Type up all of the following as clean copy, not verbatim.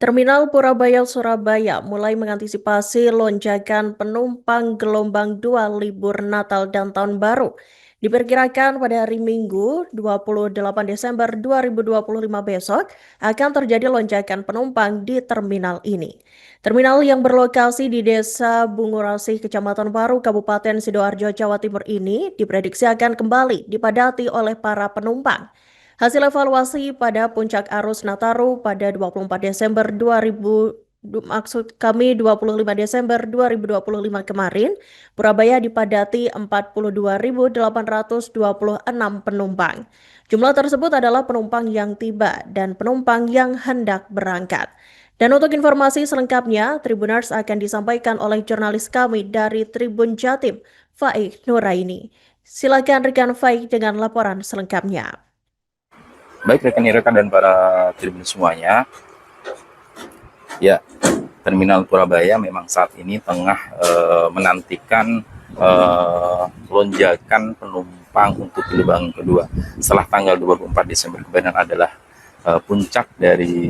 Terminal Purabaya Surabaya mulai mengantisipasi lonjakan penumpang gelombang 2 libur Natal dan Tahun Baru. Diperkirakan pada hari Minggu 28 Desember 2025 besok akan terjadi lonjakan penumpang di terminal ini. Terminal yang berlokasi di Desa Bungurasih, Kecamatan Baru, Kabupaten Sidoarjo, Jawa Timur ini diprediksi akan kembali dipadati oleh para penumpang. Hasil evaluasi pada puncak arus Nataru pada 24 Desember 25 Desember 2025 kemarin, Purabaya dipadati 42.826 penumpang. Jumlah tersebut adalah penumpang yang tiba dan penumpang yang hendak berangkat. Dan untuk informasi selengkapnya, Tribuners akan disampaikan oleh jurnalis kami dari Tribun Jatim, Faik Nuraini. Silakan rekan Faik dengan laporan selengkapnya. Baik rekan-rekan dan para tribun semuanya, ya Terminal Purabaya memang saat ini tengah menantikan lonjakan penumpang untuk gelombang kedua. Setelah tanggal 24 Desember kemarin adalah puncak dari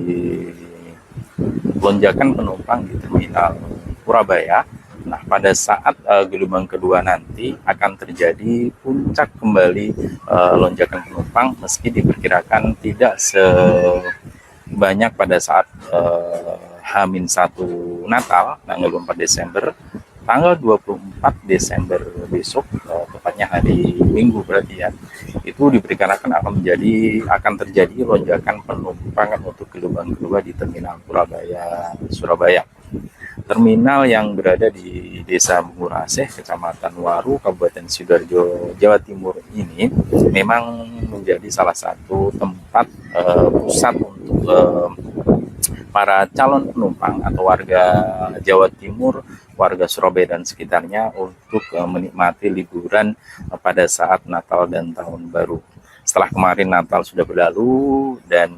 lonjakan penumpang di Terminal Purabaya. Nah, pada saat gelombang kedua nanti akan terjadi puncak kembali lonjakan penumpang, meski diperkirakan tidak sebanyak pada saat H-1 Natal, tanggal 24 Desember, tanggal 24 Desember besok, tepatnya hari Minggu berarti ya, itu diperkirakan akan terjadi lonjakan penumpang untuk gelombang kedua di Terminal Purabaya, Surabaya. Terminal yang berada di Desa Bungurasih, Kecamatan Waru, Kabupaten Sidoarjo, Jawa Timur ini memang menjadi salah satu tempat pusat untuk para calon penumpang atau warga Jawa Timur, warga Surabaya dan sekitarnya untuk menikmati liburan pada saat Natal dan Tahun Baru. Setelah kemarin Natal sudah berlalu dan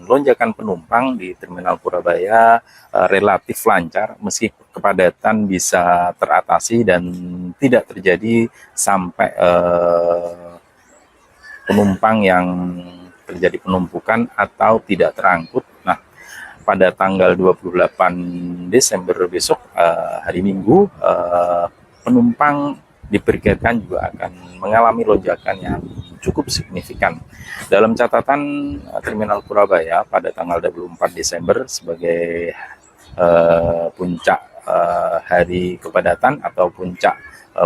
lonjakan penumpang di Terminal Purabaya relatif lancar, meski kepadatan bisa teratasi dan tidak terjadi sampai penumpang yang terjadi penumpukan atau tidak terangkut. Nah, pada tanggal 28 Desember besok, hari Minggu, penumpang diperkirakan juga akan mengalami lonjakan yang cukup signifikan. Dalam catatan Terminal Purabaya pada tanggal 24 Desember sebagai puncak hari kepadatan atau puncak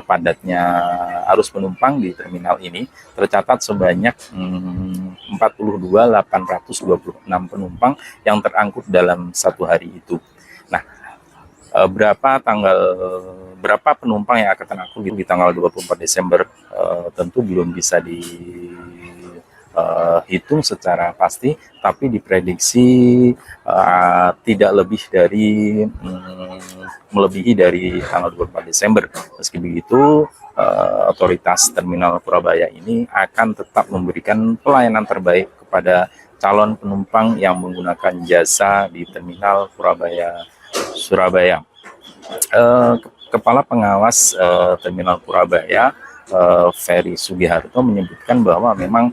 padatnya arus penumpang di terminal ini, tercatat sebanyak 42.826 penumpang yang terangkut dalam satu hari itu. Nah, berapa penumpang yang akan terangkut di tanggal 24 Desember tentu belum bisa dihitung secara pasti, tapi diprediksi tidak lebih dari melebihi dari tanggal 24 Desember. Meski begitu, otoritas Terminal Purabaya ini akan tetap memberikan pelayanan terbaik kepada calon penumpang yang menggunakan jasa di Terminal Purabaya Surabaya. Kepala Pengawas Terminal Purabaya, Ferry Sugiharto, menyebutkan bahwa memang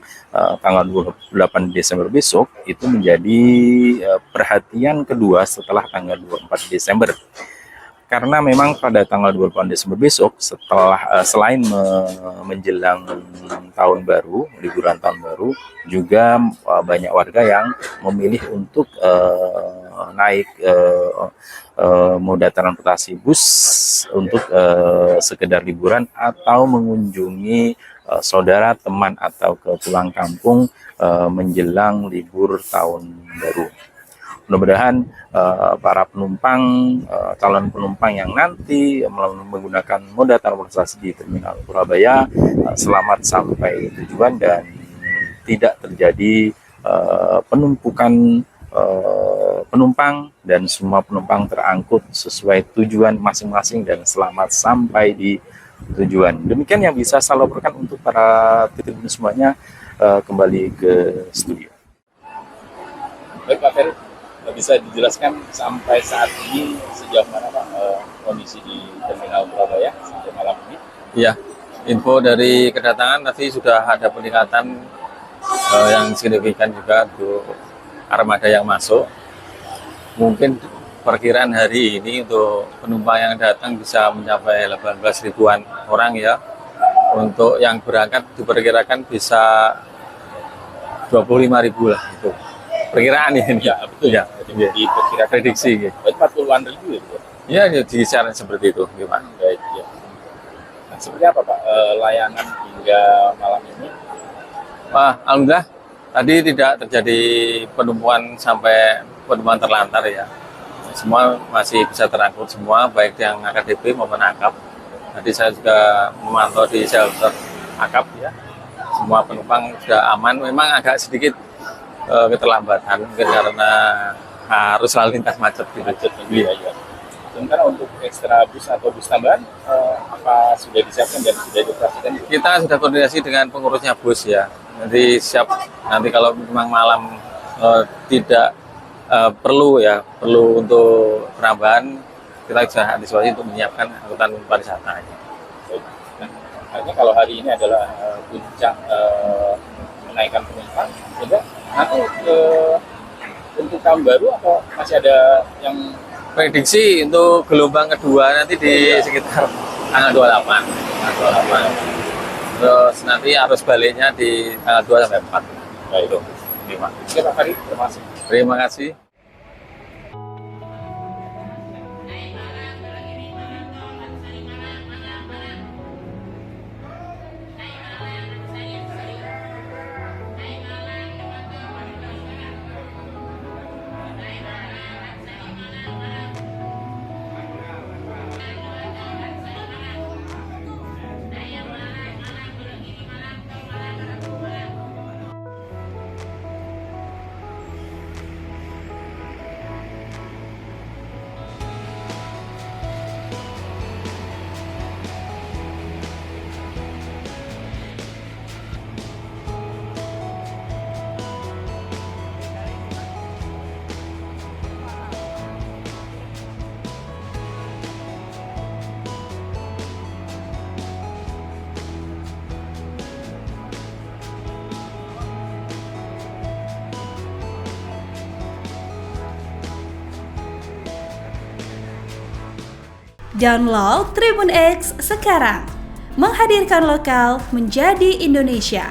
tanggal 28 Desember besok itu menjadi perhatian kedua setelah tanggal 24 Desember. Karena memang pada tanggal 28 Desember besok, selain menjelang tahun baru, liburan tahun baru, juga banyak warga yang memilih untuk naik moda transportasi bus untuk sekedar liburan atau mengunjungi saudara, teman, atau ke pulang kampung menjelang libur tahun baru. Mudah-mudahan para penumpang, calon penumpang yang nanti menggunakan moda transportasi di Terminal Purabaya selamat sampai tujuan dan tidak terjadi penumpukan penumpang, dan semua penumpang terangkut sesuai tujuan masing-masing dan selamat sampai di tujuan. Demikian yang bisa saya laporkan untuk para tribun semuanya. Kembali ke studio. Baik Pak Ferry, bisa dijelaskan sampai saat ini sejauh mana Pak kondisi di Terminal Purabaya sampai malam ini? Iya, info dari kedatangan tadi sudah ada peningkatan yang signifikan juga untuk armada yang masuk. mungkin perkiraan hari ini untuk penumpang yang datang bisa mencapai 18 ribuan orang ya. Untuk yang berangkat diperkirakan bisa 25.000 lah itu. Perkiraan ya ini. Ya, betul ya. Diperkirakan prediksi ya. 40-an ribu ya, Pak? Ya, di saran seperti itu, Pak. Baik, ya. Nah, seperti apa, Pak, layanan hingga malam ini? Wah, alhamdulillah tadi tidak terjadi penumpukan sampai penumpukan terlantar ya. Semua masih bisa terangkut semua, baik yang AKDP maupun akap. Tadi saya juga memantau di shelter akap ya. Semua penumpang sudah aman. Memang agak sedikit keterlambatan mungkin karena harus lalu lintas macet gitu. Iya, iya. Sementara untuk ekstra bus atau bus tambahan, apa sudah disiapkan dan sudah dioperasikan? Kita sudah koordinasi dengan pengurusnya bus ya. Nanti siap, nanti kalau memang malam tidak perlu untuk penambahan, kita sudah antisipasi untuk menyiapkan angkutan pariwisata. Nah, artinya kalau hari ini adalah puncak menaikkan penumpang, sehingga nanti untuk tahun baru atau masih ada yang Prediksi untuk gelombang kedua nanti di sekitar tanggal 28. Terus nanti arus baliknya di tanggal 2 sampai 4. baik itu? Oke, Pak Farid, terima kasih. Terima kasih. Download Tribun X sekarang, menghadirkan lokal menjadi Indonesia.